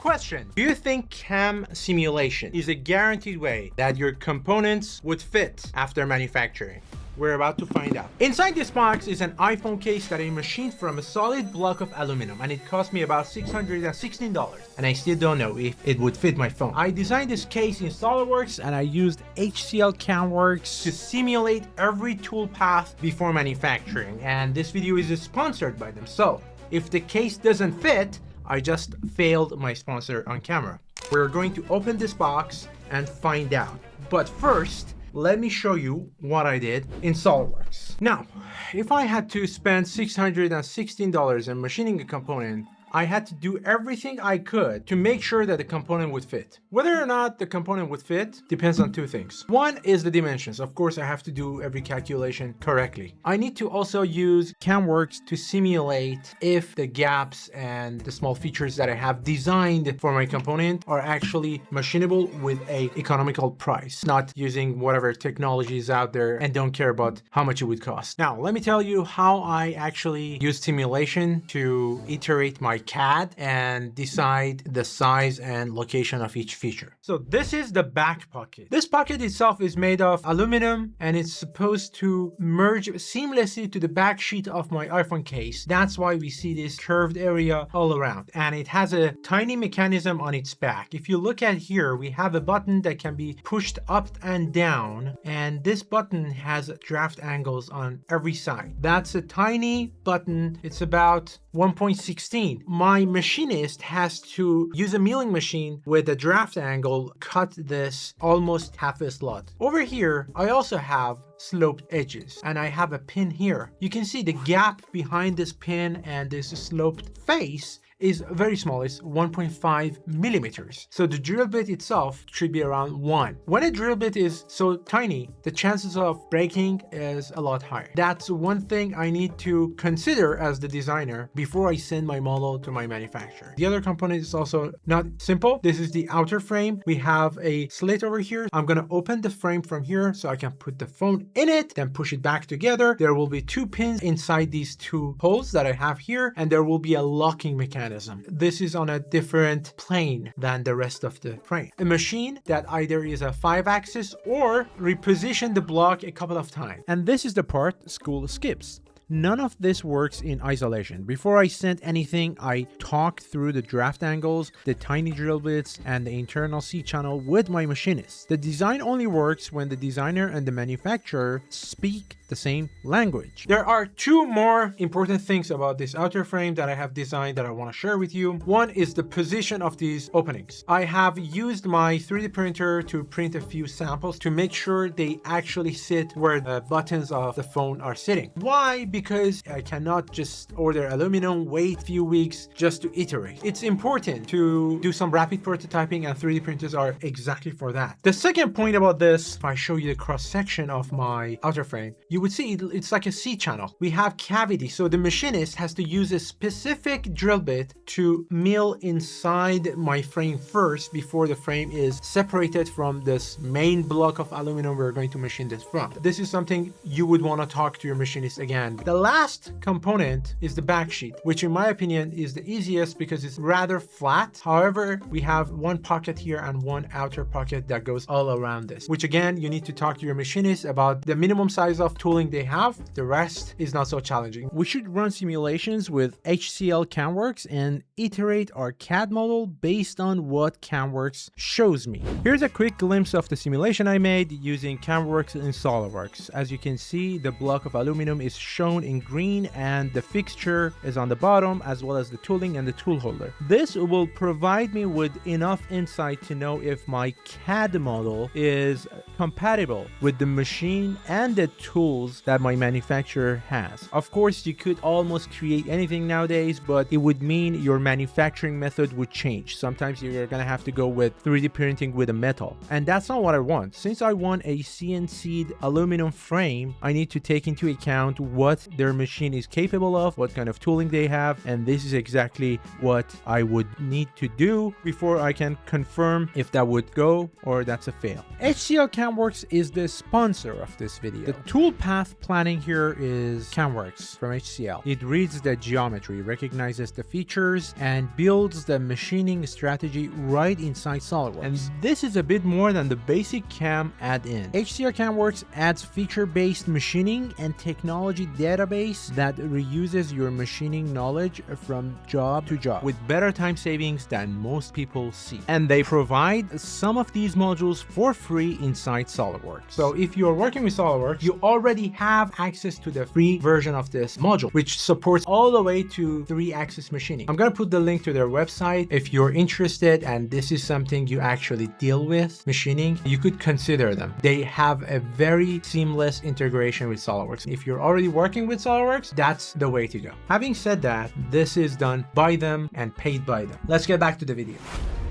Question: do you think CAM simulation is a guaranteed way that your components would fit after manufacturing? We're about to find out. Inside this box is an iPhone case that I machined from a solid block of aluminum, and it cost me about $616, and I still don't know if it would fit my phone. I designed this case in SolidWorks, and I used HCL CAMWorks to simulate every tool path before manufacturing, and this video is sponsored by them. So if the case doesn't fit, I just failed my sponsor on camera. We're going to open this box and find out. But first, let me show you what I did in SolidWorks. Now, if I had to spend $616 in machining a component, I had to do everything I could to make sure that the component would fit. Whether or not the component would fit depends on two things. One is the dimensions. Of course, I have to do every calculation correctly. I need to also use CAMWorks to simulate if the gaps and the small features that I have designed for my component are actually machinable with a economical price, not using whatever technology is out there and don't care about how much it would cost. Now, let me tell you how I actually use simulation to iterate my CAD and decide the size and location of each feature. So this is the back pocket. This pocket itself is made of aluminum, and it's supposed to merge seamlessly to the back sheet of my iPhone case. That's why we see this curved area all around, and it has a tiny mechanism on its back. If you look at here, we have a button that can be pushed up and down, and this button has draft angles on every side. That's a tiny button. It's about 1.16. My machinist has to use a milling machine with a draft angle, cut this almost half a slot. Over here, I also have sloped edges, and I have a pin here. You can see the gap behind this pin and this sloped face is very small. It's 1.5 millimeters. So the drill bit itself should be around 1. When a drill bit is so tiny, the chances of breaking is a lot higher. That's one thing I need to consider as the designer before I send my model to my manufacturer. The other component is also not simple. This is the outer frame. We have a slit over here. I'm gonna open the frame from here so I can put the phone in it, then push it back together. There will be 2 pins inside these 2 holes that I have here, and there will be a locking mechanism. This is on a different plane than the rest of the frame. A machine that either is a 5-axis or reposition the block a couple of times. And this is the part school skips. None of this works in isolation. Before I send anything, I talk through the draft angles, the tiny drill bits, and the internal C channel with my machinist. The design only works when the designer and the manufacturer speak the same language. There are 2 more important things about this outer frame that I have designed that I want to share with you. One is the position of these openings. I have used my 3D printer to print a few samples to make sure they actually sit where the buttons of the phone are sitting. Why? Because I cannot just order aluminum, wait a few weeks just to iterate. It's important to do some rapid prototyping, and 3D printers are exactly for that. The second point about this, if I show you the cross section of my outer frame, you would see it's like a C channel. We have cavity, so the machinist has to use a specific drill bit to mill inside my frame first before the frame is separated from this main block of aluminum we're going to machine this from. This is something you would want to talk to your machinist again. The last component is the back sheet, which in my opinion is the easiest because it's rather flat. However, we have 1 pocket here and 1 outer pocket that goes all around this, which again, you need to talk to your machinist about the minimum size of tooling they have. The rest is not so challenging. We should run simulations with HCL CAMWorks and iterate our CAD model based on what CAMWorks shows me. Here's a quick glimpse of the simulation I made using CAMWorks in SolidWorks. As you can see, the block of aluminum is shown in green and the fixture is on the bottom, as well as the tooling and the tool holder. This will provide me with enough insight to know if my CAD model is compatible with the machine and the tools that my manufacturer has. Of course, you could almost create anything nowadays, but it would mean your manufacturing method would change. Sometimes you're gonna have to go with 3D printing with a metal, and that's not what I want. Since I want a CNC'd aluminum frame, I need to take into account what their machine is capable of, what kind of tooling they have, and this is exactly what I would need to do before I can confirm if that would go or that's a fail. HCL CAMWorks is the sponsor of this video. The toolpath planning here is CAMWorks from HCL. It reads the geometry, recognizes the features, and builds the machining strategy right inside SolidWorks. And this is a bit more than the basic CAM add-in. HCL CAMWorks adds feature-based machining and technology database that reuses your machining knowledge from job to job with better time savings than most people see. And they provide some of these modules for free inside SolidWorks. So if you're working with SolidWorks, you already have access to the free version of this module, which supports all the way to 3-axis machining. I'm gonna put the link to their website. If you're interested and this is something you actually deal with, machining, you could consider them. They have a very seamless integration with SolidWorks. If you're already working with SolidWorks, that's the way to go. Having said that, this is done by them and paid by them. Let's get back to the video.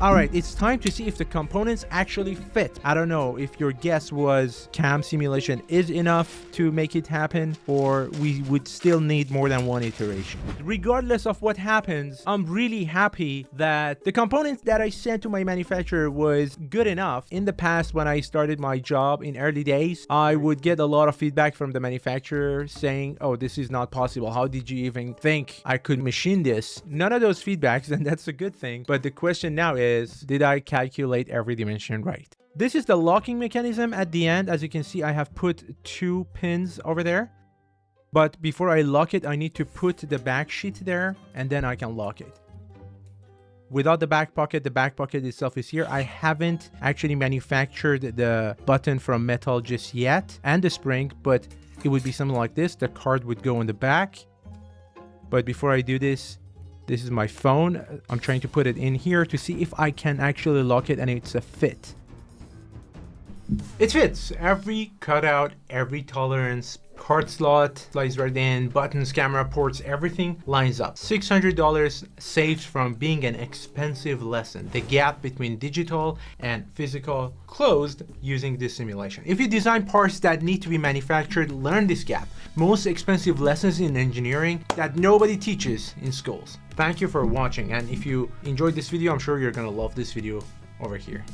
All right, it's time to see if the components actually fit. I don't know if your guess was CAM simulation is enough to make it happen, or we would still need more than one iteration. Regardless of what happens, I'm really happy that the components that I sent to my manufacturer was good enough. In the past, when I started my job in early days, I would get a lot of feedback from the manufacturer saying, oh, this is not possible. How did you even think I could machine this? None of those feedbacks, and that's a good thing. But the question now is, did I calculate every dimension right? This is the locking mechanism at the end. As you can see, I have put 2 pins over there. But before I lock it, I need to put the back sheet there, and then I can lock it. Without the back pocket itself is here. I haven't actually manufactured the button from metal just yet, and the spring, but it would be something like this. The card would go in the back. But before I do this, this is my phone. I'm trying to put it in here to see if I can actually lock it and it's a fit. It fits. Every cutout, every tolerance, card slot slides right in, buttons, camera ports, everything lines up. $600 saved from being an expensive lesson. The gap between digital and physical closed using this simulation. If you design parts that need to be manufactured, learn this gap. Most expensive lessons in engineering that nobody teaches in schools. Thank you for watching, and if you enjoyed this video, I'm sure you're gonna love this video over here.